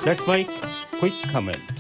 That's my quick comment.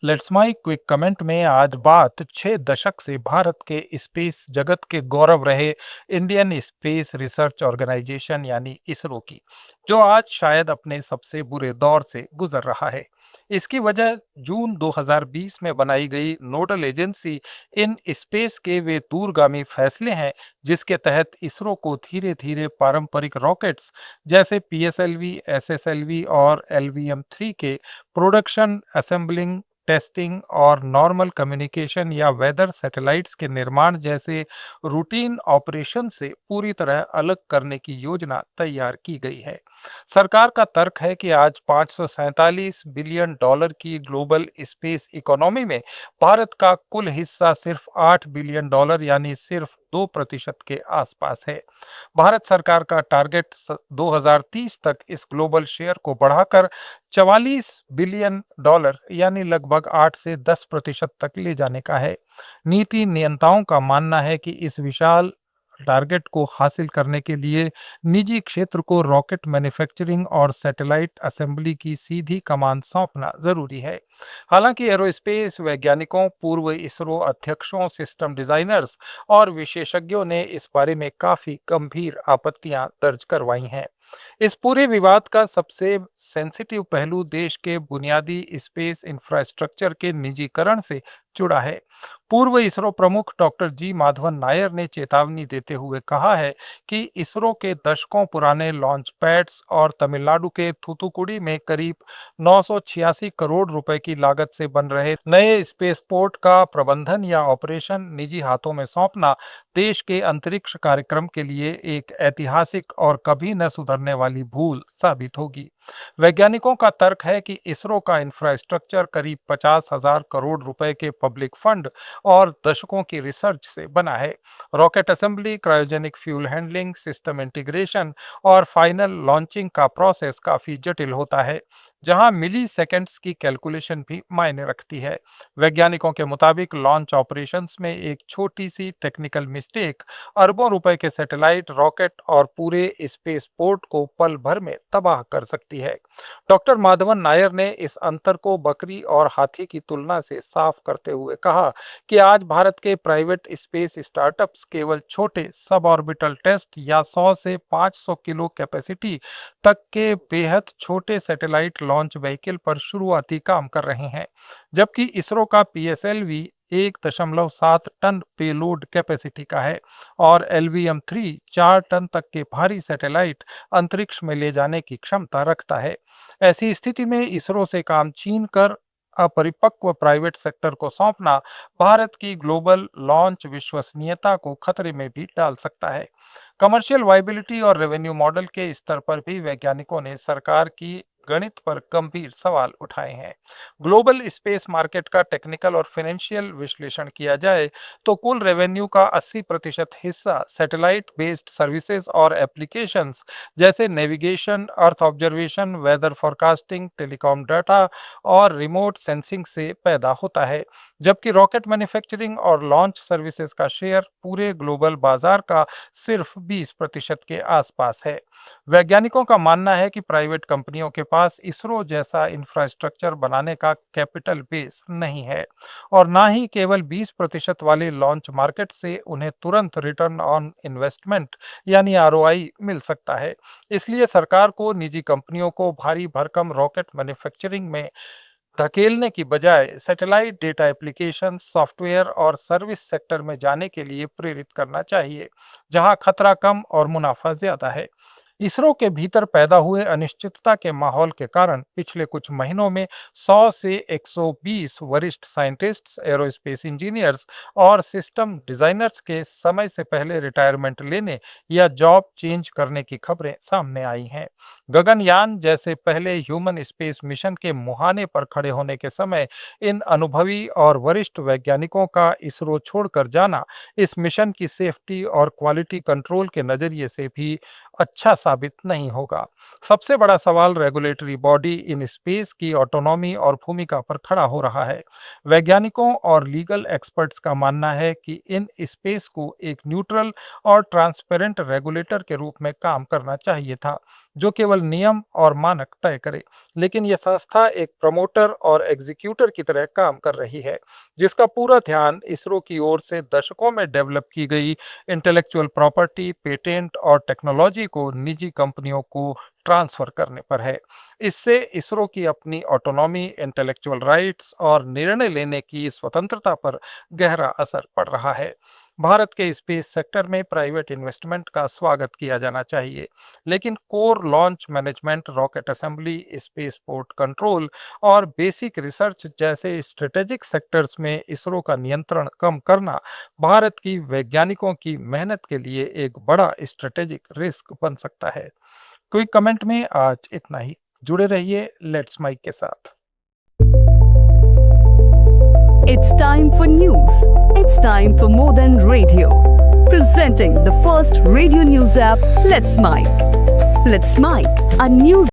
Let's my quick comment में आज बात 6 दशक से भारत के स्पेस जगत के गौरव रहे इंडियन स्पेस रिसर्च ऑर्गेनाइजेशन यानी इसरो की, जो आज शायद अपने सबसे बुरे दौर से गुजर रहा है। इसकी वजह जून 2020 में बनाई गई नोडल एजेंसी इन स्पेस के वे दूरगामी फैसले हैं, जिसके तहत इसरो को धीरे धीरे पारंपरिक रॉकेट्स जैसे पीएसएलवी, एसएसएलवी और एलवीएम-3 के प्रोडक्शन, असेंबलिंग, टेस्टिंग और नॉर्मल कम्युनिकेशन या वेदर सैटेलाइट्स के निर्माण जैसे रूटीन ऑपरेशन से पूरी तरह अलग करने की योजना तैयार की गई है। सरकार का तर्क है कि आज 547 बिलियन डॉलर की ग्लोबल स्पेस इकोनॉमी में भारत का कुल हिस्सा सिर्फ 8 बिलियन डॉलर यानी सिर्फ 2% के आसपास है। भारत सरकार का टारगेट 2030 तक इस ग्लोबल शेयर को बढ़ाकर 44 बिलियन डॉलर यानी लगभग 8 से 10% तक ले जाने का है। नीति नियंताओं का मानना है कि इस विशाल टारगेट को हासिल करने के लिए निजी क्षेत्र को रॉकेट मैन्युफैक्चरिंग और सैटेलाइट असेंबली की सीधी कमान सौंपना जरूरी है। हालांकि एरोस्पेस वैज्ञानिकों, पूर्व इसरो अध्यक्षों, सिस्टम डिजाइनर्स और विशेषज्ञों ने इस बारे में काफी गंभीर आपत्तियां दर्ज करवाई हैं। इस पूरे विवाद का सबसे सेंसिटिव पहलू देश के बुनियादी स्पेस इंफ्रास्ट्रक्चर के निजीकरण से जुड़ा है। पूर्व इसरो प्रमुख डॉक्टर जी माधवन नायर ने चेतावनी देते हुए कहा है कि इसरो के दशकों पुराने लॉन्च पैड्स और तमिलनाडु के थूथुकुडी में करीब 986 करोड़ रुपए की लागत से बन रहे नए स्पेसपोर्ट का प्रबंधन या ऑपरेशन निजी हाथों में सौंपना देश के अंतरिक्ष कार्यक्रम के लिए एक ऐतिहासिक और कभी न सुधरने वाली भूल साबित होगी। वैज्ञानिकों का तर्क है कि इसरो का इंफ्रास्ट्रक्चर करीब 50,000 करोड़ रुपए के पब्लिक फंड और दशकों की रिसर्च से बना है। Rocket assembly, cryogenic fuel handling, system integration और फाइनल लॉन्चिंग का प्रोसेस काफी जटिल होता है, जहां मिली सेकेंड्स की कैलकुलेशन भी मायने रखती है। वैज्ञानिकों के मुताबिक लॉन्च ऑपरेशंस में एक छोटी सी टेक्निकल मिस्टेक अरबों रुपए के सैटेलाइट, रॉकेट और पूरे स्पेस पोर्ट को पल भर में तबाह कर सकती है। डॉक्टर माधवन नायर ने इस अंतर को बकरी और हाथी की तुलना से साफ करते हुए कहा कि आज भारत के प्राइवेट स्पेस स्टार्टअप्स केवल छोटे सब ऑर्बिटल टेस्ट या 100 से 500 किलो कैपेसिटी तक के बेहद छोटे सैटेलाइट लॉन्च व्हीकल पर शुरुआती काम कर रहे हैं, जबकि इसरो का पीएसएलवी 1.7 टन पेलोड कैपेसिटी का है और एलवीएम-3 4 टन तक के भारी सैटेलाइट अंतरिक्ष में ले जाने की क्षमता रखता है। ऐसी स्थिति में इसरो से काम छीन कर अपरिपक्व प्राइवेट सेक्टर को सौंपना भारत की ग्लोबल लॉन्च विश्वसनीयता को खतरे में भी डाल सकता है। कमर्शियल वायबिलिटी और रेवेन्यू मॉडल के स्तर पर भी वैज्ञानिकों ने सरकार की गणित पर गंभीर सवाल उठाए हैं। ग्लोबल स्पेस मार्केट का टेक्निकल और फाइनेंशियल विश्लेषण किया जाए तो कुल रेवेन्यू का 80% हिस्सा सैटेलाइट बेस्ड सर्विसेज और एप्लीकेशंस जैसे navigation, earth observation, weather forecasting, telecom data और रिमोट सेंसिंग से पैदा होता है, जबकि रॉकेट मैन्युफैक्चरिंग और लॉन्च सर्विसेज का शेयर पूरे ग्लोबल बाजार का सिर्फ 20% के आसपास है। वैज्ञानिकों का मानना है कि प्राइवेट कंपनियों के पास इसरो जैसा इंफ्रास्ट्रक्चर बनाने का कैपिटल बेस नहीं है और ना ही केवल 20% वाले लॉन्च मार्केट से उन्हें तुरंत रिटर्न ऑन इन्वेस्टमेंट यानी आरओआई मिल सकता है। इसलिए सरकार को निजी कंपनियों को भारी भरकम रॉकेट मैन्युफैक्चरिंग में धकेलने की बजाय सैटेलाइट डेटा एप्लीकेशन, सॉफ्टवेयर और सर्विस सेक्टर में जाने के लिए प्रेरित करना चाहिए, जहां खतरा कम और मुनाफा ज्यादा है। इसरो के भीतर पैदा हुए अनिश्चितता के माहौल के कारण पिछले कुछ महीनों में 100 से 120 वरिष्ठ साइंटिस्ट्स, एरोस्पेस इंजीनियर्स और सिस्टम डिजाइनर्स के समय से पहले रिटायरमेंट लेने या जॉब चेंज करने की खबरें सामने आई हैं। गगनयान जैसे पहले ह्यूमन स्पेस मिशन के मुहाने पर खड़े होने के समय इन अनुभवी और वरिष्ठ वैज्ञानिकों का इसरो छोड़कर जाना इस मिशन की सेफ्टी और क्वालिटी कंट्रोल के नजरिए से भी अच्छा साबित नहीं होगा। सबसे बड़ा सवाल रेगुलेटरी बॉडी इन स्पेस की ऑटोनॉमी और भूमिका पर खड़ा हो रहा है। वैज्ञानिकों और लीगल एक्सपर्ट्स का मानना है कि इन स्पेस को एक न्यूट्रल और ट्रांसपेरेंट रेगुलेटर के रूप में काम करना चाहिए था, जो केवल नियम और मानक तय करे, लेकिन यह संस्था एक प्रमोटर और एग्जीक्यूटर की तरह काम कर रही है, जिसका पूरा ध्यान इसरो की ओर से दशकों में डेवलप की गई इंटेलेक्चुअल प्रॉपर्टी, पेटेंट और टेक्नोलॉजी को निजी कंपनियों को ट्रांसफर करने पर है। इससे इसरो की अपनी ऑटोनॉमी, इंटेलेक्चुअल राइट्स और निर्णय लेने की स्वतंत्रता पर गहरा असर पड़ रहा है। भारत के स्पेस सेक्टर में प्राइवेट इन्वेस्टमेंट का स्वागत किया जाना चाहिए, लेकिन core launch management, rocket assembly, space port control और बेसिक रिसर्च जैसे स्ट्रेटेजिक सेक्टर्स में इसरो का नियंत्रण कम करना भारत की वैज्ञानिकों की मेहनत के लिए एक बड़ा स्ट्रेटेजिक रिस्क बन सकता है। क्विक कमेंट में आज इतना ही। जुड़े रहिए लेट्स माइक के साथ। It's time for news. It's time for more than radio. Presenting the first radio news app, Let's Mike. Let's Mike, a news